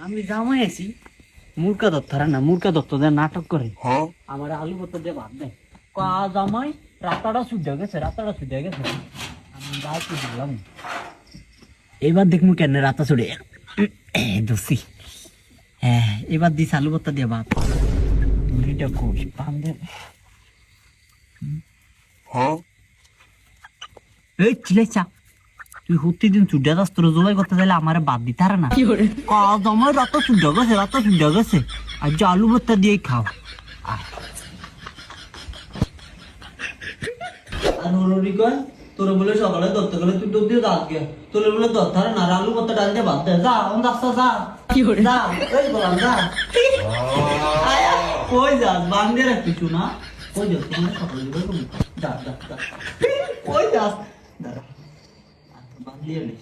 আমি জামাই আছি মুরকা দত্ত না মুরকা দত্ত যে নাটক করে আমার আলু ভর্তা দিয়ে ভাত দেয় কা জামাই রাতাটা সুদ্ধ গেছে আমি রাত দিলাম এবার দেখমু কেন রাতা ছড়ে দোষী হ্যাঁ এবার দিস আলু ভর্তা দিয়ে ভাত মুড়িটা কোষ পান দে এই চিলাই চা তুই প্রতিদিন চুড্ডা দাস তোর জোলাই করতে চাইলে আমার বাদ দিতে পারে না কাজ আমার রাত চুড্ডা গেছে আর যে আলু ভর্তা দিয়েই খাও আর হরি কয় তোর বলে সকালে দত্ত গেলে তুই দুধ দিয়ে দাঁত গিয়া তোর বলে দত্ত আর না আলু ভর্তা ডাল দিয়ে ভাত দে যা অন রাস্তা যা যা এই বললাম যা আয়া কই যাস বান্ধে রাখ কিছু না কই যাস তোমার সকালে দিবে তুমি যা যা যা কই যাস দাঁড়া বান্ধিয়ে নে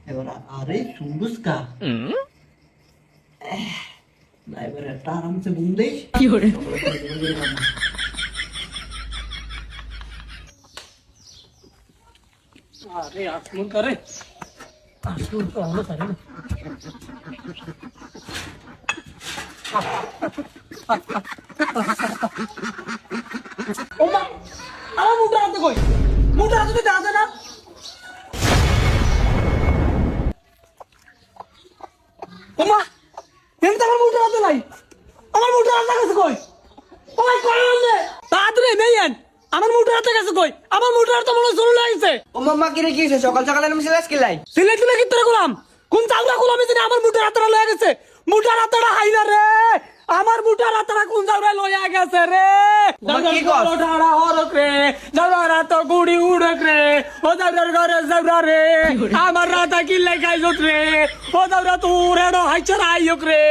এবার আরে সুন্দুস কা এবার একটা আরামসে ঘুম দেই কি করে আরে আসমন করে আসমন তো হলো তাই না ওমা আমার মুখটা রাখতে কই মুখটা রাখতে দাঁড়াতে না ওমা এমন তো আমার মুখটা রাখতে নাই আমার মুখটা রাখতে গেছে কই ওই কই বললে তাড়াতাড়ি নেইন আমার মুখটা রাখতে গেছে কই আমার মুখটা রাখতে মনে জরুরি লাগছে ও মাম্মা কি রে কি হইছে সকাল সকাল আমি সিলাস কিলাই সিলেট দিলে কি তোরা গোলাম কোন চাউরা গোলাম জানি আমার মুঠা রাতরা লয়ে গেছে মুঠা রাতরা হাই না রে আমার মুঠা রাতরা কোন চাউরা লয়ে গেছে রে কি কর ওঠাড়া হরক রে চাউরা তো গুড়ি উড়ক রে ও চাউরার ঘরে চাউরা রে আমার রাতা কি লেখাই জত রে ও চাউরা তো রেডো হাইছরা আইয়ক রে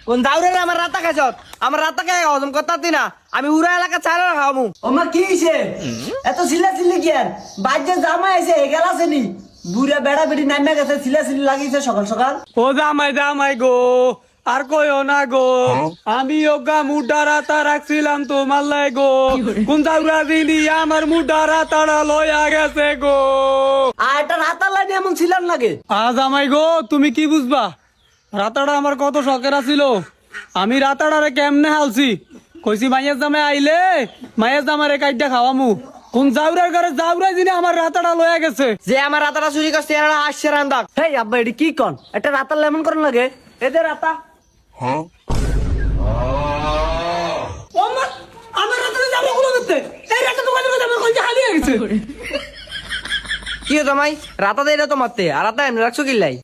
কোন দাউরে আমার রাতা খাইছত আমার রাতা খাই হজম করতাতি না আমি উড়া এলাকা ছাড়া খাওয়ামু ও মা কি হইছে এত সিলা সিলি কেন বাজে জামাই আইছে হেগেল আছে নি বুড়া বেড়া বেড়ি নামে গেছে সিলা সিলি লাগিয়েছে সকাল সকাল ও জামাই গো আর কইও না গো আমি ওগা মুডা রাতা রাখছিলাম তোমার লাই গো কোন চাউরা দিনি আমার মুডা রাতাটা লইয়া গেছে গো আর এটা রাতা লাইনে এমন ছিলাম লাগে জামাই গো তুমি কি বুঝবা রাতাটা আমার কত শখের আছিল আমি রাতাটারে কেমনে হালছি কইছি মাইয়ের জামাই আইলে মাইয়ের জামারে কাইডা খাওয়ামু কোন জাউরার ঘরে জাউরা দিনে আমার রাতাটা লইয়া গেছে যে আমার রাতাটা চুরি করছে এরা আসছে রান্দা হেই আব্বা এটি কি কন এটা রাতার লেমন করন লাগে এদের রাতা আমার রাতারে জামা গুলো দিতে এই রাতা দোকানে আমার কইতে খালি হয়ে গেছে কি জামাই রাতা দেই না তো মারতে আর রাতা এমনি রাখছো কিলাই